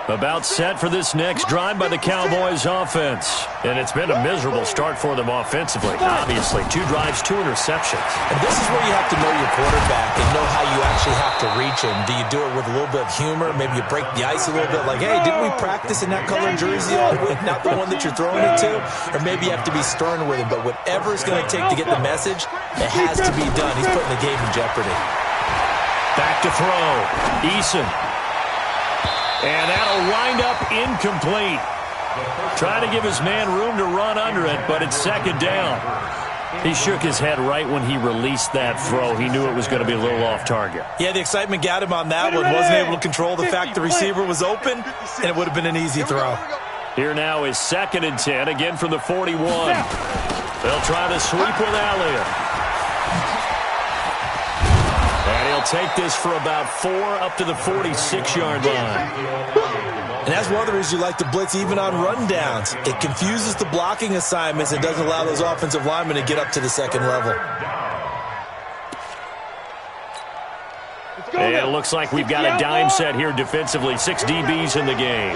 About set for this next drive by the Cowboys offense. And it's been a miserable start for them offensively. Obviously, 2 drives, 2 interceptions. And this is where you have to know your quarterback and know how you actually have to reach him. Do you do it with a little bit of humor? Maybe you break the ice a little bit like, hey, didn't we practice in that color jersey all week? Not the one that you're throwing it to? Or maybe you have to be stern with him. But whatever it's going to take to get the message, it has to be done. He's putting the game in jeopardy. Back to throw. Eason. And that'll wind up incomplete. Trying to give his man room to run under it, but it's second down. He shook his head right when he released that throw. He knew it was going to be a little off target. Yeah, the excitement got him on that one. Wasn't able to control the fact the receiver was open, and it would have been an easy throw. Here now is 2nd and 10, again from the 41. They'll try to sweep with Elliott. And he'll take this for about 4 up to the 46-yard line. And that's one of the reasons you like to blitz even on rundowns. It confuses the blocking assignments and doesn't allow those offensive linemen to get up to the second level. And it looks like we've got a dime set here defensively. 6 DBs in the game.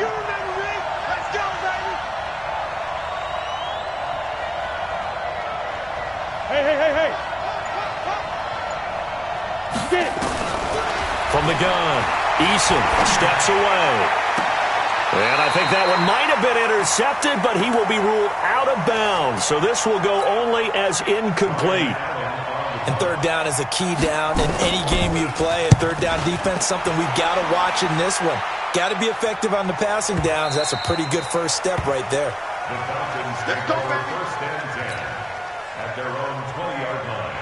From the gun, Eason steps away. And I think that one might have been intercepted, but he will be ruled out of bounds. So this will go only as incomplete. And third down is a key down in any game you play. And third down defense, something we've got to watch in this one. Got to be effective on the passing downs. That's a pretty good first step right there. The Falcons take over first and 10 at their own 20-yard line.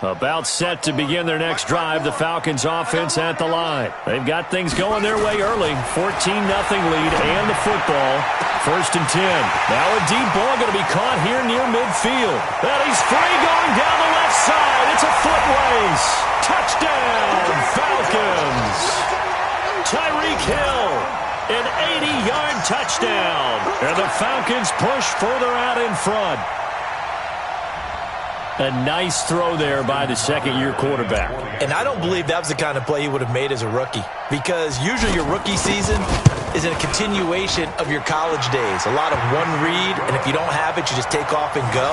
About set to begin their next drive, the Falcons offense at the line. They've got things going their way early. 14-0 lead and the football. 1st and 10. Now a deep ball going to be caught here near midfield. And he's free going down the left side. It's a foot race. Touchdown, Falcons. Tyreek Hill, an 80-yard touchdown. And the Falcons push further out in front. A nice throw there by the second-year quarterback. And I don't believe that was the kind of play he would have made as a rookie, because usually your rookie season is a continuation of your college days. A lot of one read, and if you don't have it, you just take off and go.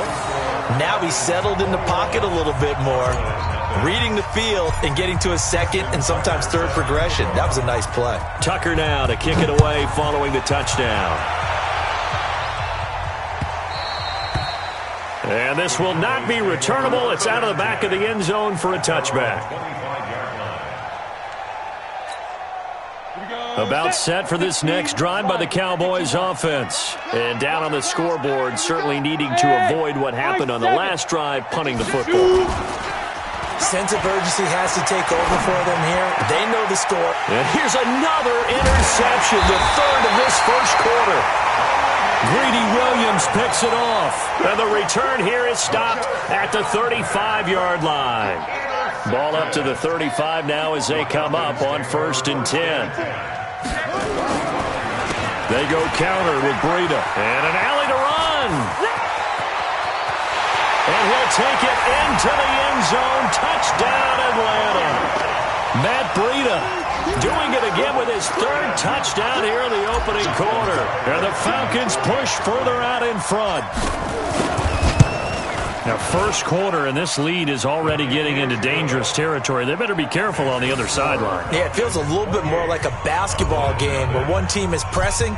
Now he's settled in the pocket a little bit more, reading the field and getting to a second and sometimes third progression. That was a nice play. Tucker now to kick it away following the touchdown. And this will not be returnable. It's out of the back of the end zone for a touchback. About set for this next drive by the Cowboys offense. And down on the scoreboard, certainly needing to avoid what happened on the last drive, punting the football. Sense of urgency has to take over for them here. They know the score. And here's another interception, the 3rd of this first quarter. Greedy Williams picks it off. And the return here is stopped at the 35-yard line. Ball up to the 35 now as they come up on 1st and 10. They go counter with Breida. And an alley to run. And he'll take it into the end zone. Touchdown, Atlanta. Matt Breida doing it again with his 3rd touchdown here in the opening quarter. And the Falcons push further out in front. Now, first quarter, and this lead is already getting into dangerous territory. They better be careful on the other sideline. Yeah, it feels a little bit more like a basketball game where one team is pressing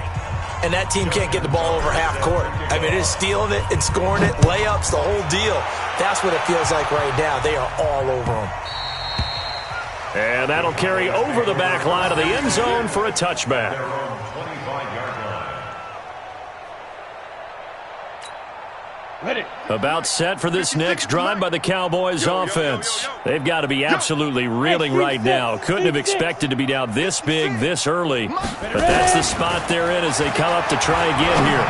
and that team can't get the ball over half court. I mean, it is stealing it and scoring it, layups, the whole deal. That's what it feels like right now. They are all over them. And that'll carry over the back line of the end zone for a touchback. About set for this next drive by the Cowboys offense. They've got to be absolutely reeling right now. Couldn't have expected to be down this big this early. But that's the spot they're in as they come up to try again here.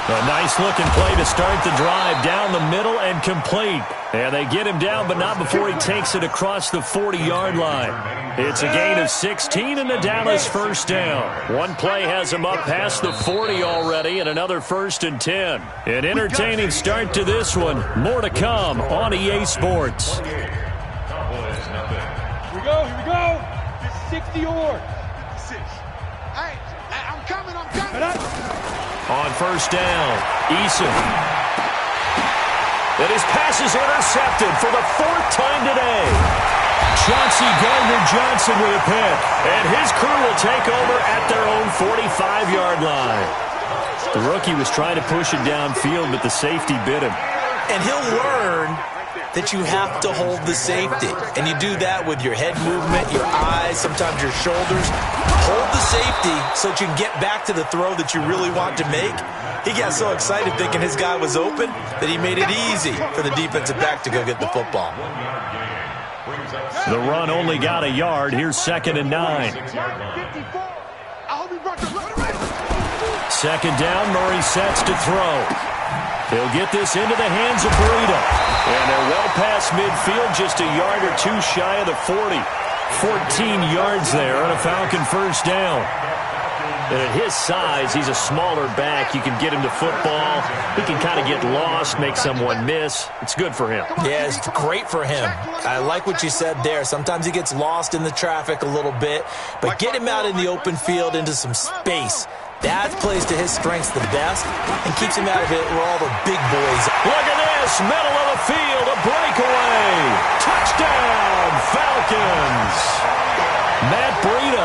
A nice-looking play to start the drive down the middle and complete. And they get him down, but not before he takes it across the 40-yard line. It's a gain of 16 and the Dallas first down. One play has him up past the 40 already, and another 1st and 10. An entertaining start to this one. More to come on EA Sports. Here we go, here we go. 60 or. Hey, I'm coming. On first down, Eason. And his pass is intercepted for the 4th time today. Chauncey Gardner-Johnson with a pick. And his crew will take over at their own 45-yard line. The rookie was trying to push it downfield, but the safety bit him. And he'll learn that you have to hold the safety. And you do that with your head movement, your eyes, sometimes your shoulders. Hold the safety so that you can get back to the throw that you really want to make. He got so excited thinking his guy was open that he made it easy for the defensive back to go get the football. The run only got a yard. Here's 2nd and 9. Second down, Murray sets to throw. He'll get this into the hands of Breida. And they're well past midfield, just a yard or two shy of the 40. 14 yards there on a Falcon first down. And at his size, he's a smaller back. You can get him to football. He can kind of get lost, make someone miss. It's good for him. Yeah, it's great for him. I like what you said there. Sometimes he gets lost in the traffic a little bit. But get him out in the open field into some space. That plays to his strengths the best and keeps him out of it where all the big boys. Look at this, middle of the field, a breakaway. Touchdown, Falcons. Matt Breida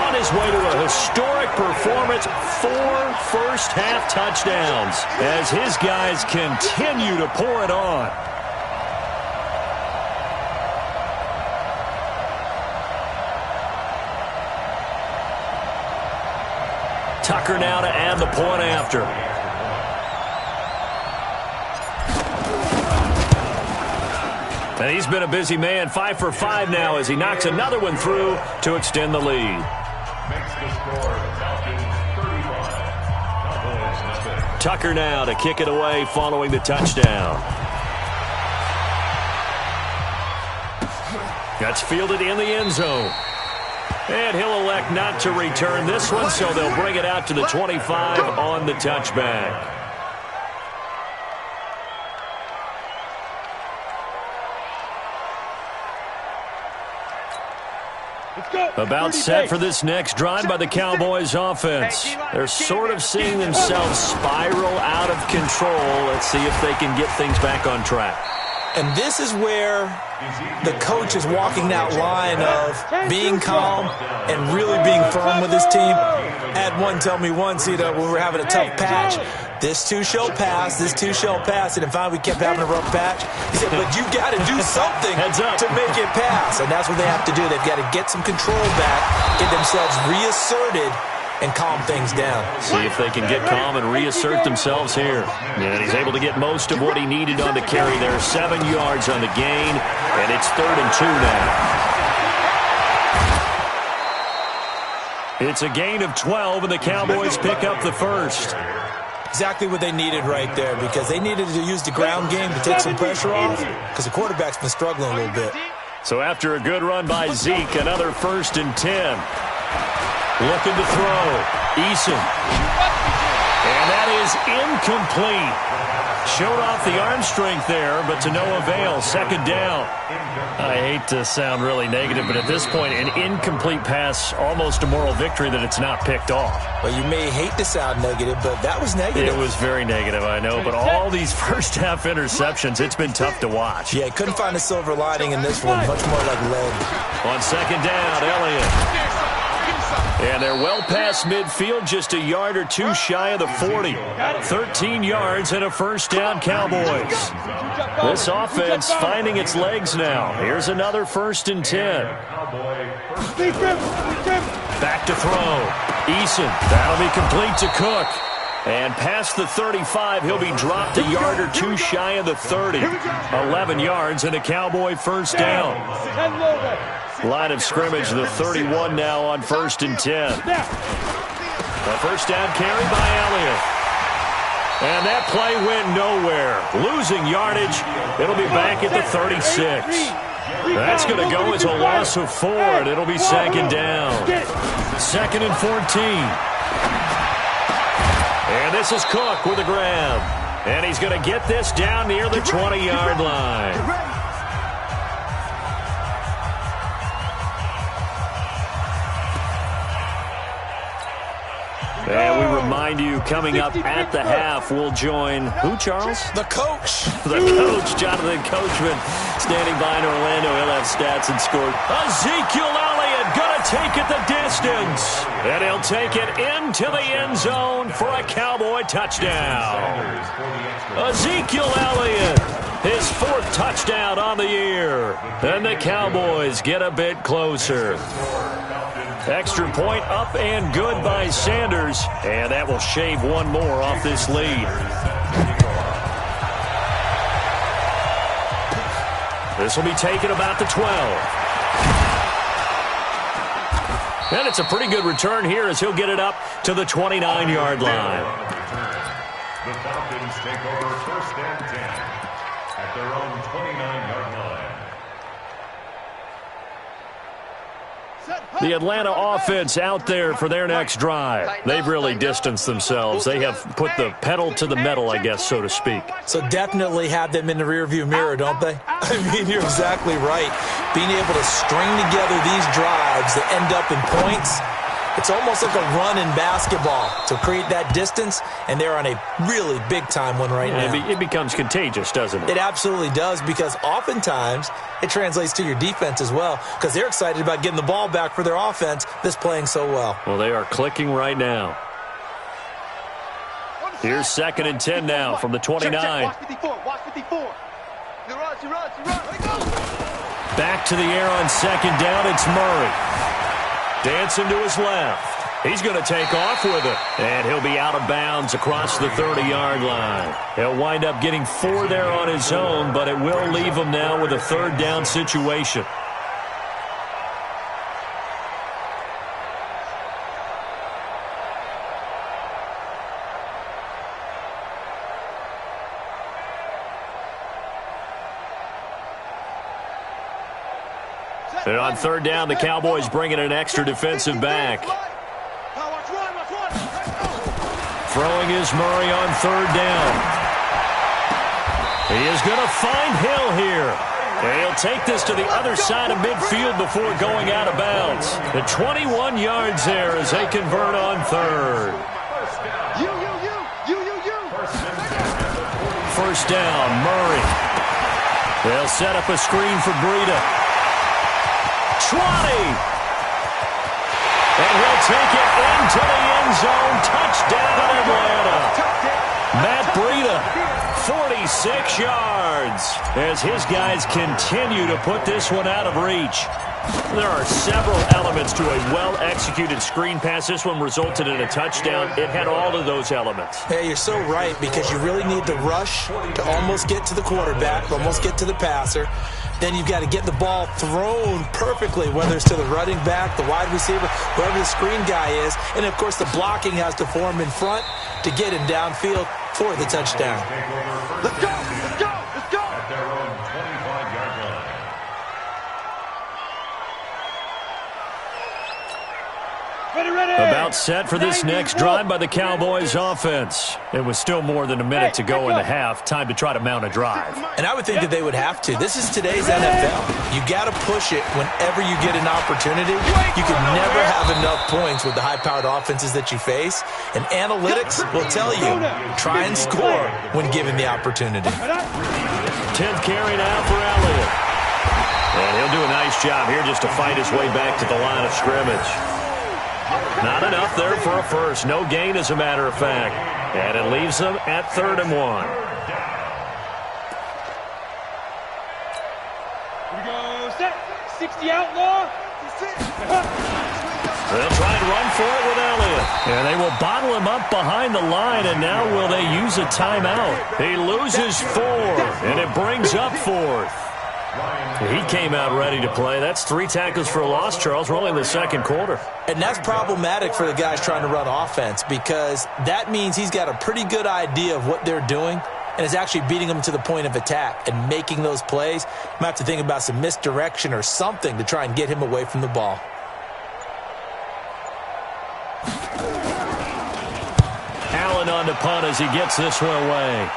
on his way to a historic performance, 4 first-half touchdowns as his guys continue to pour it on. Tucker now to add the point after. And he's been a busy man, 5 for 5 now as he knocks another one through to extend the lead. Makes the score Falcons 35. Cowboys 0. Tucker now to kick it away following the touchdown. That's fielded in the end zone. And he'll elect not to return this one, so they'll bring it out to the 25 on the touchback. About set for this next drive by the Cowboys offense. They're sort of seeing themselves spiral out of control. Let's see if they can get things back on track. And this is where the coach is walking that line of being calm and really being firm with his team. I had one tell me once, when we were having a tough patch, this too shall pass, this too shall pass. And finally we kept having a rough patch. He said, but you got to do something to make it pass. And that's what they have to do. They've got to get some control back, get themselves reasserted, and calm things down. See if they can get calm and reassert themselves here. And he's able to get most of what he needed on the carry there. 7 yards on the gain, and it's 3rd and 2 now. It's a gain of 12, and the Cowboys pick up the first. Exactly what they needed right there, because they needed to use the ground game to take some pressure off, because the quarterback's been struggling a little bit. So after a good run by Zeke, another 1st and 10. Looking to throw. Eason. And that is incomplete. Showed off the arm strength there, but to no avail. 2nd down. I hate to sound really negative, but at this point, an incomplete pass, almost a moral victory that it's not picked off. Well, you may hate to sound negative, but that was negative. It was very negative, I know, but all these first-half interceptions, it's been tough to watch. Yeah, couldn't find a silver lining in this one. Much more like lead. On 2nd down, Elliott. And they're well past midfield, just a yard or two shy of the 40. 13 yards and a first down, Cowboys. This offense finding its legs now. Here's another 1st and 10. Back to throw. Eason. That'll be complete to Cook. And past the 35, he'll be dropped a yard or two shy of the 30. 11 yards and a Cowboy first down. Line of scrimmage, the 31 now on 1st and 10. A first down carry by Elliott. And that play went nowhere. Losing yardage. It'll be back at the 36. That's going to go as a loss of 4, and it'll be 2nd down. 2nd and 14. And this is Cook with a grab. And he's going to get this down near the 20-yard line. remind you, coming up at the half, we'll join who, Charles? The coach. The coach, Jonathan Coachman, standing by in Orlando. He'll have stats and scored. Ezekiel Elliott going to take it the distance. And he'll take it into the end zone for a Cowboy touchdown. Ezekiel Elliott, his 4th touchdown on the year. And the Cowboys get a bit closer. Extra point up and good by Sanders. And that will shave one more off this lead. This will be taken about the 12. And it's a pretty good return here as he'll get it up to the 29-yard line. The Falcons take over 1st and 10 at their own 29-yard line. The Atlanta offense out there for their next drive. They've really distanced themselves. They have put the pedal to the metal, I guess, so to speak. So definitely have them in the rearview mirror, don't they? I mean, you're exactly right. Being able to string together these drives that end up in points, it's almost like a run in basketball to create that distance, and they're on a really big-time one right now. It becomes contagious, doesn't it? It absolutely does, because oftentimes it translates to your defense as well, because they're excited about getting the ball back for their offense that's playing so well. Well, they are clicking right now. Here's 2nd and 10 now from the 29. Watch 54. Watch 54. He runs. Back to the air on 2nd down. It's Murray. Dancing to his left. He's going to take off with it. And he'll be out of bounds across the 30-yard line. He'll wind up getting 4 there on his own, but it will leave him now with a 3rd down situation. And on 3rd down, the Cowboys bring in an extra defensive back. Throwing is Murray on 3rd down. He is going to find Hill here. And he'll take this to the other side of midfield before going out of bounds. The 21 yards there as they convert on 3rd. First down, Murray. They'll set up a screen for Breida. 20. And he'll take it into the end zone. Touchdown, Atlanta. Matt Breida, 46 yards, as his guys continue to put this one out of reach. There are several elements to a well-executed screen pass. This one resulted in a touchdown. It had all of those elements. Hey, you're so right, because you really need the rush to almost get to the quarterback, almost get to the passer. Then you've got to get the ball thrown perfectly, whether it's to the running back, the wide receiver, whoever the screen guy is. And, of course, the blocking has to form in front to get him downfield for the touchdown. Let's go. At their own 25-yard line. About set for this next drive by the Cowboys offense. It was still more than a minute to go in the half. Time to try to mount a drive. And I would think that they would have to. This is today's NFL. You got to push it whenever you get an opportunity. You can never have enough points with the high-powered offenses that you face. And analytics will tell you, try and score when given the opportunity. 10th carry now for Elliott. And he'll do a nice job here just to fight his way back to the line of scrimmage. Not enough there for a first. No gain, as a matter of fact. And it leaves them at 3rd and 1. Here we go, set. 60 outlaw. They'll try and run for it with Elliott. And they will bottle him up behind the line, and now will they use a timeout? He loses 4, and it brings up 4th. He came out ready to play. That's 3 tackles for a loss, Charles. We're only in the 2nd quarter. And that's problematic for the guys trying to run offense, because that means he's got a pretty good idea of what they're doing and is actually beating them to the point of attack and making those plays. Might have to think about some misdirection or something to try and get him away from the ball. Allen on the punt as he gets this one away.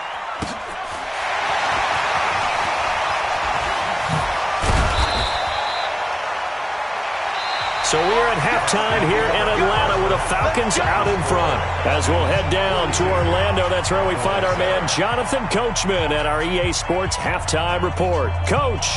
So we're at halftime here in Atlanta with the Falcons out in front. As we'll head down to Orlando, that's where we find our man Jonathan Coachman at our EA Sports Halftime Report. Coach.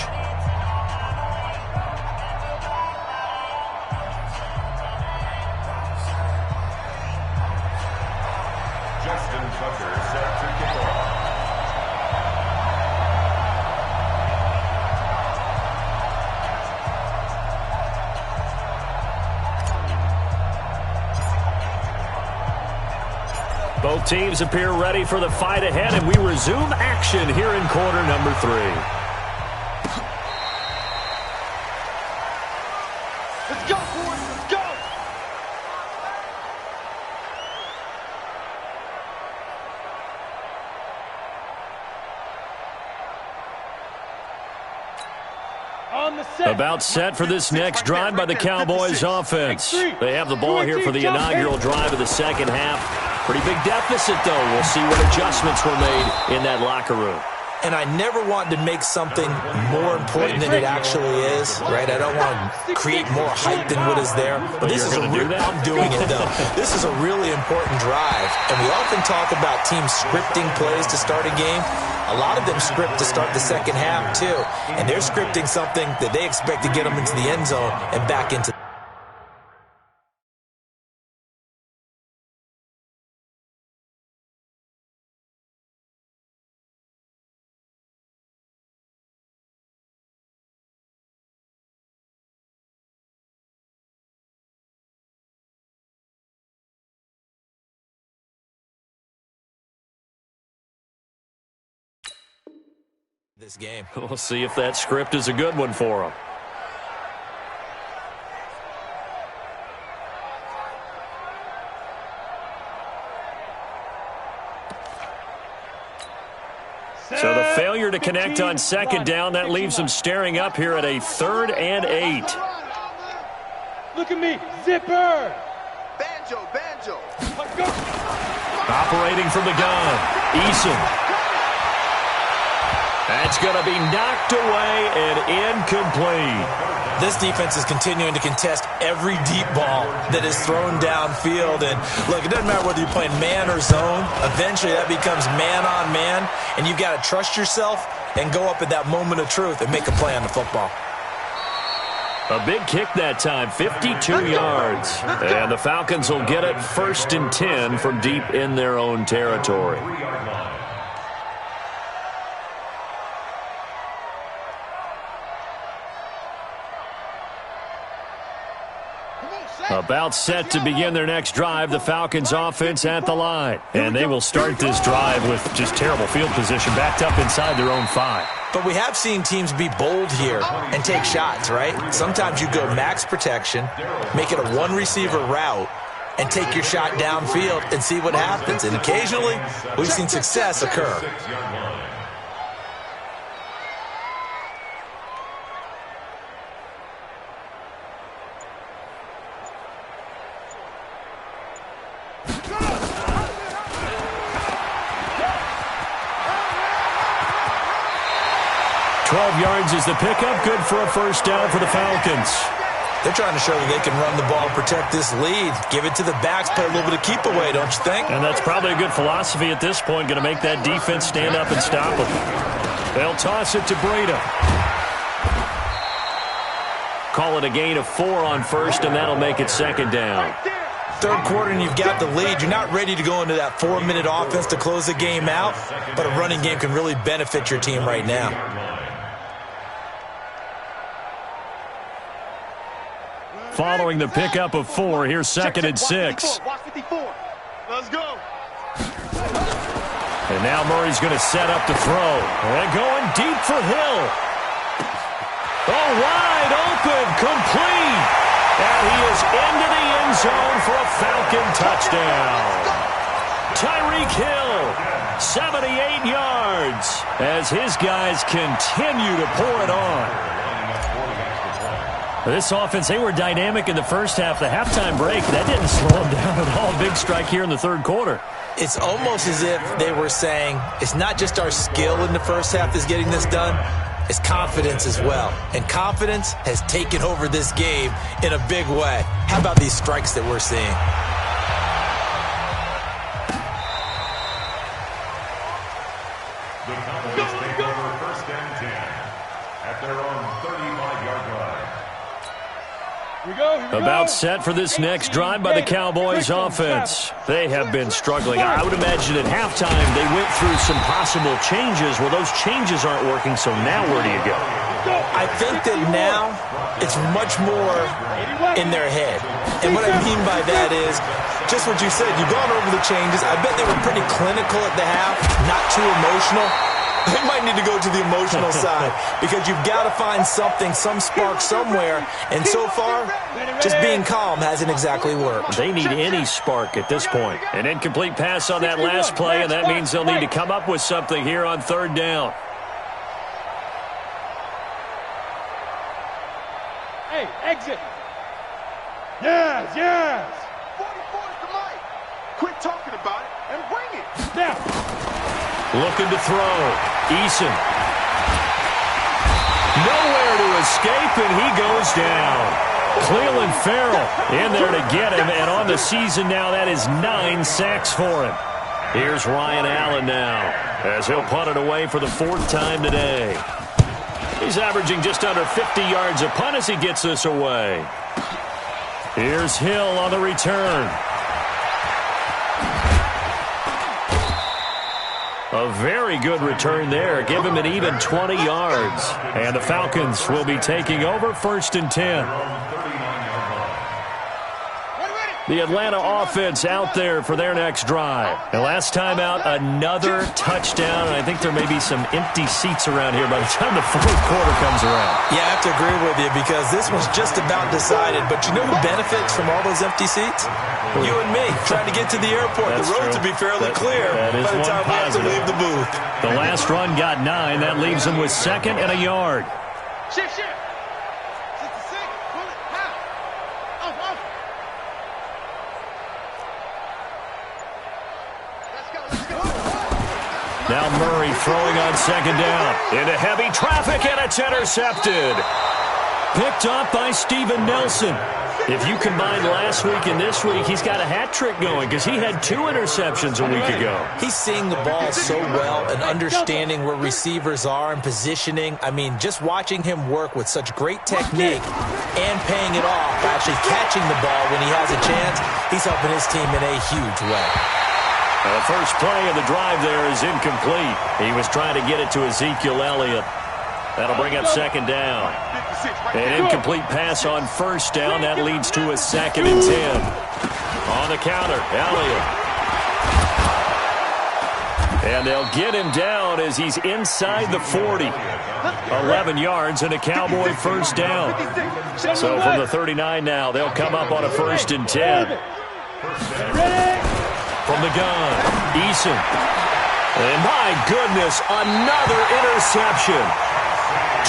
Both teams appear ready for the fight ahead, and we resume action here in quarter number 3. Let's go, boys. Let's go. On the set. About set for this next drive by the Cowboys offense. They have the ball here for the inaugural drive of the second half. Pretty big deficit, though. We'll see what adjustments were made in that locker room. And I never want to make something more important than it actually is, right? I don't want to create more hype than what is there. But this is I'm doing it, though. This is a really important drive. And we often talk about teams scripting plays to start a game. A lot of them script to start the second half, too. And they're scripting something that they expect to get them into the end zone and back into. This game. We'll see if that script is a good one for them. So the failure to connect on second down, that leaves them staring up here at a 3rd and 8. Look at me, zipper. Banjo. Let's go. Operating from the gun, Eason. That's going to be knocked away and incomplete. This defense is continuing to contest every deep ball that is thrown downfield. And, look, it doesn't matter whether you're playing man or zone. Eventually, that becomes man-on-man, and you've got to trust yourself and go up at that moment of truth and make a play on the football. A big kick that time, 52 yards. And the Falcons will get it 1st and 10 from deep in their own territory. About set to begin their next drive, the Falcons offense at the line. And they will start this drive with just terrible field position, backed up inside their own 5. But we have seen teams be bold here and take shots, right? Sometimes you go max protection, make it a one-receiver route, and take your shot downfield and see what happens. And occasionally, we've seen success occur. Yards is the pickup, good for a 1st down for the Falcons. They're trying to show that they can run the ball, protect this lead, give it to the backs, play a little bit of keep away, don't you think? And that's probably a good philosophy at this point, going to make that defense stand up and stop them. They'll toss it to Breida. Call it a gain of 4 on 1st, and that'll make it 2nd down. 3rd quarter and you've got the lead. You're not ready to go into that 4-minute offense to close the game out, but a running game can really benefit your team right now. Following the pickup of 4, here's 2nd and 6. Watch 54. Let's go. And now Murray's going to set up to throw. And going deep for Hill. Oh, wide open, complete. And he is into the end zone for a Falcon touchdown. Tyreek Hill, 78 yards, as his guys continue to pour it on. This offense, they were dynamic in the first half. The halftime break, that didn't slow them down at all. Big strike here in the 3rd quarter. It's almost as if they were saying, it's not just our skill in the first half that's getting this done. is confidence as well. And confidence has taken over this game in a big way. How about these strikes that we're seeing? The Cowboys take over 1st and 10 at their own 35-yard line. About set for this next drive by the Cowboys offense. They have been struggling. I would imagine at halftime they went through some possible changes. Well, those changes aren't working, so now where do you go? I think that now it's much more in their head. And what I mean by that is just what you said. You've gone over the changes. I bet they were pretty clinical at the half, not too emotional. They might need to go to the emotional side because you've got to find something, some spark somewhere. And so far, just being calm hasn't exactly worked. They need any spark at this point. An incomplete pass on that last play, and that means they'll need to come up with something here on 3rd down. Hey, exit. Yes, yes. 44's the mic. Quit talking about it and bring it. Now. Looking to throw. Eason. Nowhere to escape, and he goes down. Cleveland Farrell in there to get him, and on the season now, that is 9 sacks for him. Here's Ryan Allen now, as he'll punt it away for the 4th time today. He's averaging just under 50 yards a punt as he gets this away. Here's Hill on the return. A very good return there. Give him an even 20 yards. And the Falcons will be taking over 1st and 10. The Atlanta offense out there for their next drive. And last time out, another touchdown. And I think there may be some empty seats around here by the time the 4th quarter comes around. Yeah, I have to agree with you because this one's just about decided. But you know who benefits from all those empty seats? You and me, trying to get to the airport. That's the roads true. will be fairly clear that is by the time we have to leave the booth. The last run got 9. That leaves them with 2nd and a yard. Shift. 66. Pull it. How? Off. Let's go. Now Murray throwing on 2nd down. Into heavy traffic, and it's intercepted. Picked up by Steven Nelson. If you combine last week and this week, he's got a hat trick going because he had 2 interceptions a week ago. He's seeing the ball so well and understanding where receivers are and positioning. I mean, just watching him work with such great technique and paying it off by actually catching the ball when he has a chance, he's helping his team in a huge way. The first play of the drive there is incomplete. He was trying to get it to Ezekiel Elliott. That'll bring up 2nd down. An incomplete pass on 1st down. That leads to a 2nd and 10. On the counter, Elliott. And they'll get him down as he's inside the 40. 11 yards and a Cowboy 1st down. So from the 39 now, they'll come up on a 1st and 10. From the gun, Eason. And my goodness, another interception.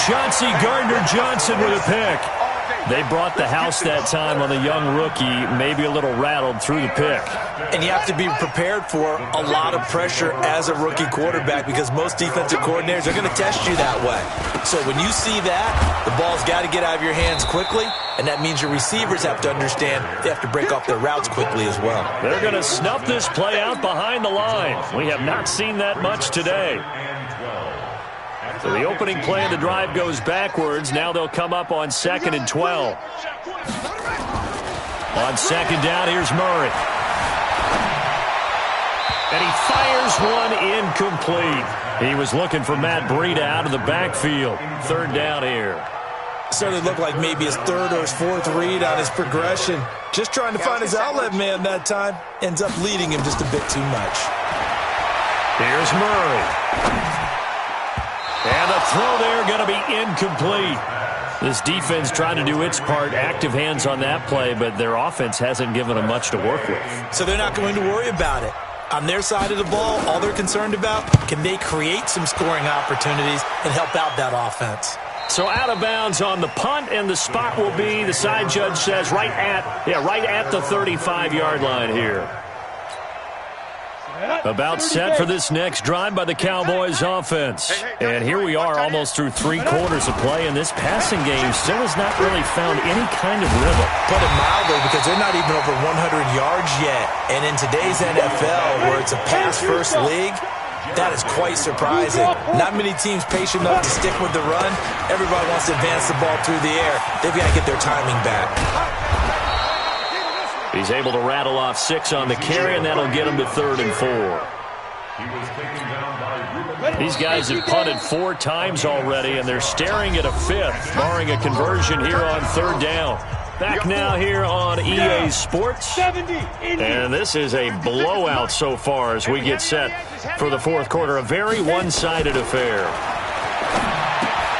Chauncey Gardner-Johnson with a pick. They brought the house that time on the young rookie, maybe a little rattled through the pick. And you have to be prepared for a lot of pressure as a rookie quarterback because most defensive coordinators are going to test you that way. So when you see that, the ball's got to get out of your hands quickly, and that means your receivers have to understand they have to break off their routes quickly as well. They're going to snuff this play out behind the line. We have not seen that much today. So the opening play of the drive goes backwards. Now they'll come up on 2nd and 12. On 2nd down, here's Murray. And he fires one incomplete. He was looking for Matt Breida out of the backfield. 3rd down here. Certainly looked like maybe his 3rd or his 4th read on his progression. Just trying to find his outlet man that time. Ends up leading him just a bit too much. Here's Murray. And the throw there going to be incomplete. This defense trying to do its part, active hands on that play, but their offense hasn't given them much to work with. So they're not going to worry about it. On their side of the ball, all they're concerned about, can they create some scoring opportunities and help out that offense? So out of bounds on the punt, and the spot will be, the side judge says, right at the 35-yard line here. About set for this next drive by the Cowboys offense. And here we are almost through 3 quarters of play, and this passing game still has not really found any kind of rhythm. Put it mildly, because they're not even over 100 yards yet. And in today's NFL, where it's a pass-first league, that is quite surprising. Not many teams patient enough to stick with the run. Everybody wants to advance the ball through the air. They've got to get their timing back. He's able to rattle off 6 on the carry, and that'll get him to 3rd and 4. These guys have punted 4 times already, and they're staring at a 5th, barring a conversion here on 3rd down. Back now here on EA Sports. And this is a blowout so far as we get set for the 4th quarter. A very one-sided affair.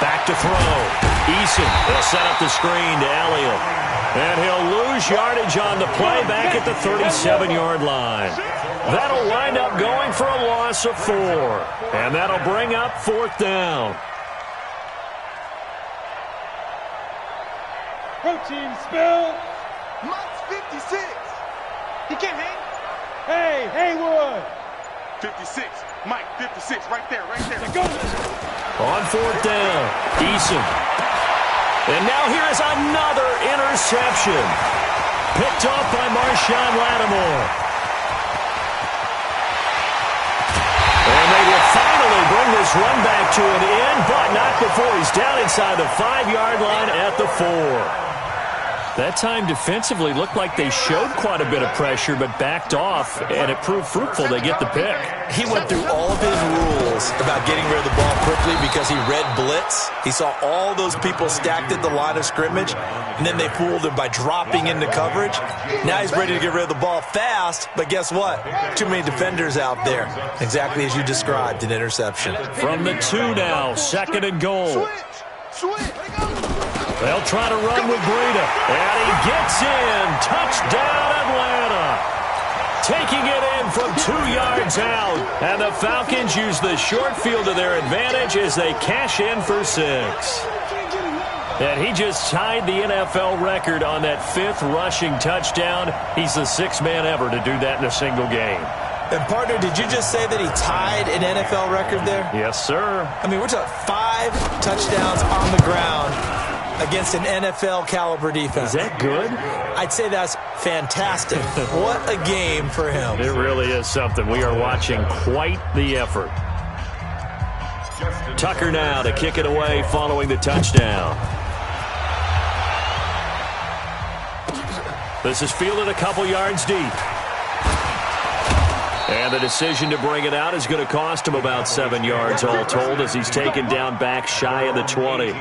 Back to throw. Eason will set up the screen to Elliott. And he'll lose yardage on the play back at the 37-yard line. That'll wind up going for a loss of 4. And that'll bring up 4th down. Protein spill. Mike's 56. He can't hang. Hey, Haywood. 56. Mike, 56. Right there, right there. Go. On 4th down, Eason. And now here is another interception. Picked off by Marshawn Lattimore. And they will finally bring this run back to an end, but not before he's down inside the 5-yard line at the 4. That time defensively looked like they showed quite a bit of pressure, but backed off, and it proved fruitful. They get the pick. He went through all of his rules about getting rid of the ball quickly because he read blitz. He saw all those people stacked at the line of scrimmage, and then they fooled him by dropping into coverage. Now he's ready to get rid of the ball fast, but guess what? Too many defenders out there. Exactly as you described, an interception. From the 2 now, 2nd and goal. Switch. They'll try to run with Breida. And he gets in. Touchdown, Atlanta. Taking it in from 2 yards out. And the Falcons use the short field to their advantage as they cash in for 6. And he just tied the NFL record on that 5th rushing touchdown. He's the 6th man ever to do that in a single game. And, partner, did you just say that he tied an NFL record there? Yes, sir. I mean, we're talking 5 touchdowns on the ground against an NFL-caliber defense. Is that good? I'd say that's fantastic. What a game for him. It really is something. We are watching quite the effort. Tucker now to kick it away following the touchdown. This is fielded a couple yards deep. And the decision to bring it out is going to cost him about 7 yards all told as he's taken down back shy of the 20.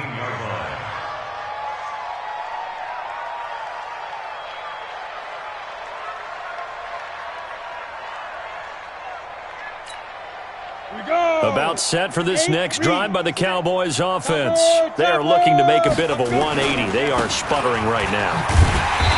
About set for this next drive by the Cowboys offense. They are looking to make a bit of a 180. They are sputtering right now.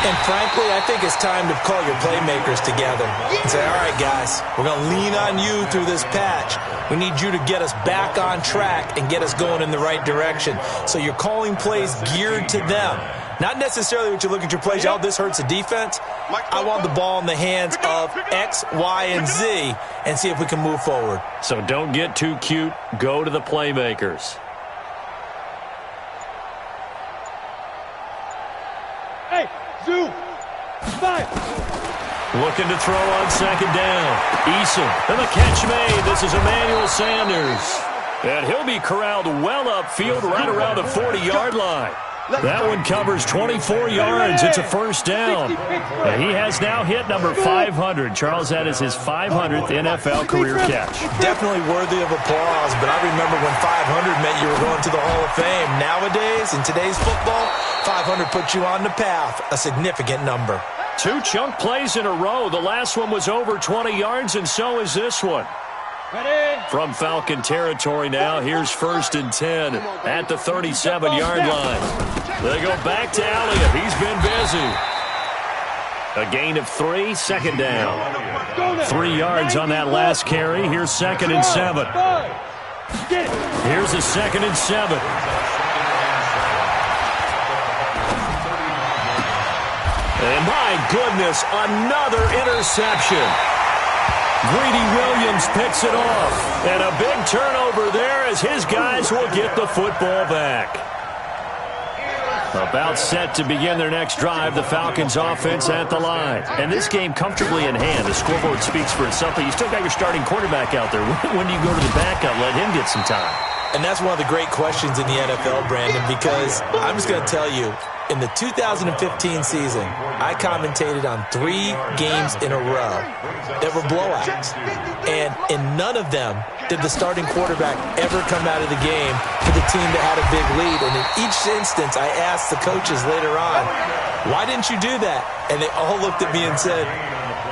And frankly, I think it's time to call your playmakers together and say, all right, guys, we're going to lean on you through this patch. We need you to get us back on track and get us going in the right direction. So you're calling plays geared to them. Not necessarily what you look at your plays, oh, this hurts the defense. I want the ball in the hands of X, Y, and Z and see if we can move forward. So don't get too cute. Go to the playmakers. Hey, Zoo. 5. Looking to throw on 2nd down. Eason. And the catch made. This is Emmanuel Sanders. And he'll be corralled well upfield right around the 40-yard line. That one covers 24 yards. It's a 1st down. And he has now hit number 500. Charles, that is his 500th NFL career catch. Definitely worthy of applause, but I remember when 500 meant you were going to the Hall of Fame. Nowadays, in today's football, 500 puts you on the path, a significant number. 2 chunk plays in a row. The last one was over 20 yards, and so is this one. Ready? From Falcon territory now, here's 1st and 10 at the 37-yard line. They go back to Elliott. He's been busy. A gain of 3, 2nd down. 3 yards on that last carry. Here's 2nd and 7. Here's a 2nd and 7. And my goodness, another interception. Greedy Williams picks it off. And a big turnover there as his guys will get the football back. About set to begin their next drive, the Falcons offense at the line. And this game comfortably in hand. The scoreboard speaks for itself, but you still got your starting quarterback out there. When do you go to the backup, let him get some time? And that's one of the great questions in the NFL, Brandon, because I'm just going to tell you, in the 2015 season, I commentated on 3 games in a row that were blowouts. And in none of them did the starting quarterback ever come out of the game for the team that had a big lead. And in each instance, I asked the coaches later on, why didn't you do that? And they all looked at me and said,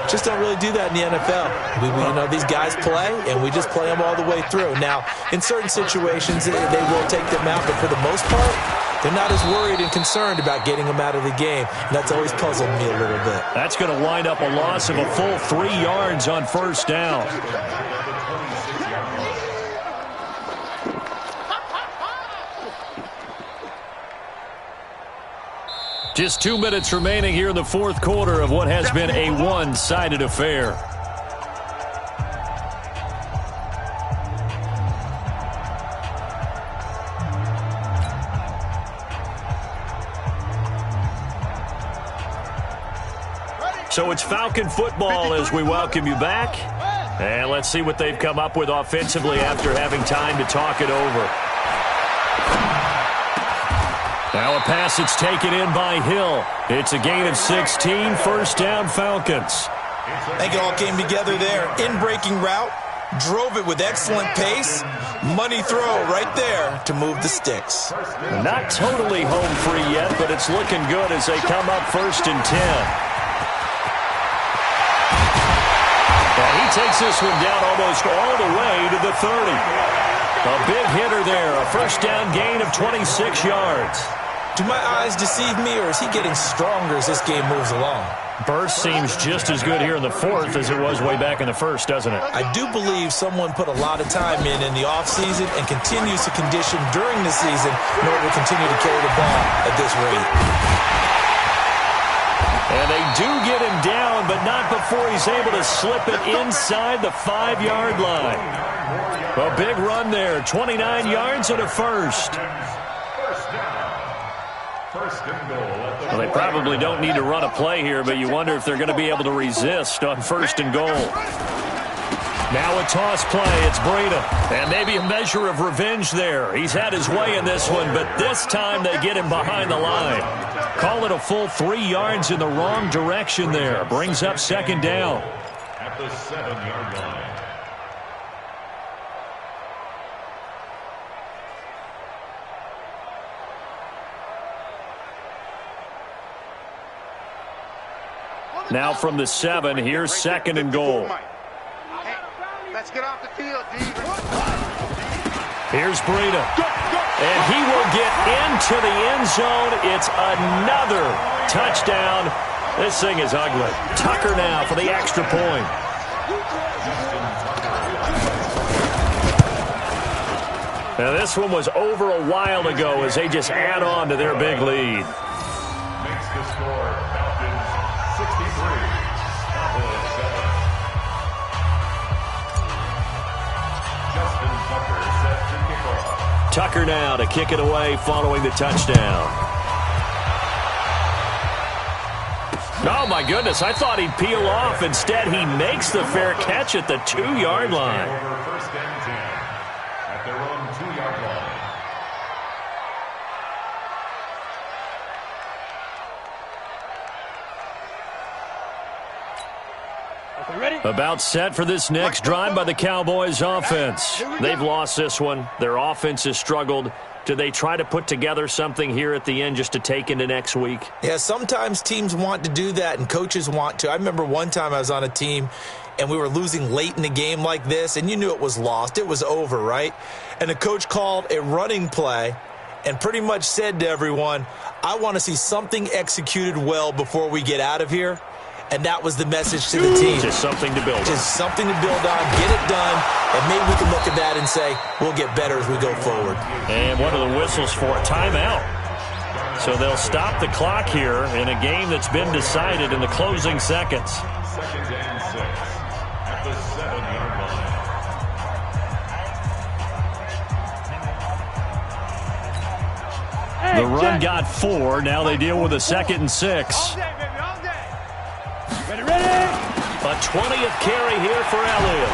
just don't really do that in the NFL. These guys play, and we just play them all the way through. Now, in certain situations, they will take them out, but for the most part, they're not as worried and concerned about getting them out of the game. And that's always puzzled me a little bit. That's going to wind up a loss of a full 3 yards on first down. Just 2 minutes remaining here in the fourth quarter of what has been a one-sided affair. So it's Falcon football as we welcome you back. And let's see what they've come up with offensively after having time to talk it over. Now a pass that's taken in by Hill. It's a gain of 16, first down Falcons. I think it all came together there. In-breaking route, drove it with excellent pace. Money throw right there to move the sticks. Not totally home free yet, but it's looking good as they come up first and 10. And he takes this one down almost all the way to the 30. A big hitter there, a first down gain of 26 yards. Do my eyes deceive me, or is he getting stronger as this game moves along? Burst seems just as good here in the fourth as it was way back in the first, doesn't it? I do believe someone put a lot of time in the offseason and continues to condition during the season in order to continue to carry the ball at this rate. And they do get him down, but not before he's able to slip it inside the 5-yard line. A big run there, 29 yards and a first. Well, they probably don't need to run a play here, but you wonder if they're going to be able to resist on first and goal. Now a toss play. It's Breida. And maybe a measure of revenge there. He's had his way in this one, but this time they get him behind the line. Call it a full 3 yards in the wrong direction there. Brings up second down. At the 7-yard line. Now from the 7, here's second and goal. Let's get off the field, D. Here's Breida. And he will get into the end zone. It's another touchdown. This thing is ugly. Tucker now for the extra point. Now this one was over a while ago as they just add on to their big lead. Makes the score Falcons 63, Cowboys 7. Justin Tucker set to kick off. Tucker now to kick it away following the touchdown. Oh, my goodness. I thought he'd peel off. Instead, he makes the fair catch at the 2-yard line. Over first and 10 at their own 2-yard line. Ready? About set for this next drive by the Cowboys offense. They've lost this one. Their offense has struggled. Do they try to put together something here at the end just to take into next week? Yeah, sometimes teams want to do that and coaches want to. I remember one time I was on a team and we were losing late in the game like this, and you knew it was lost. It was over, right? And the coach called a running play and pretty much said to everyone, I want to see something executed well before we get out of here. And that was the message to the team. Just something to build on. Just something to build on, get it done, and maybe we can look at that and say, we'll get better as we go forward. And one of the whistles for a timeout. So they'll stop the clock here in a game that's been decided in the closing seconds. Second and 6 at the 7. The run got 4. Now they deal with a 2nd and 6. Ready, ready. A 20th carry here for Elliott.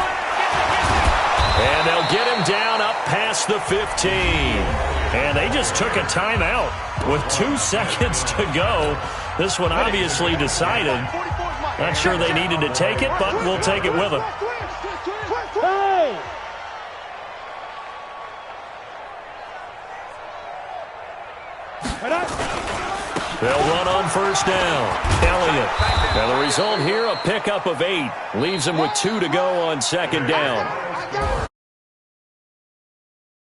And they'll get him down up past the 15. And they just took a timeout with 2 seconds to go. This one obviously decided. Not sure they needed to take it, but we'll take it with them. Hey! They'll run on first down. Elliott. Now the result here, a pickup of 8. Leaves them with 2 to go on 2nd down.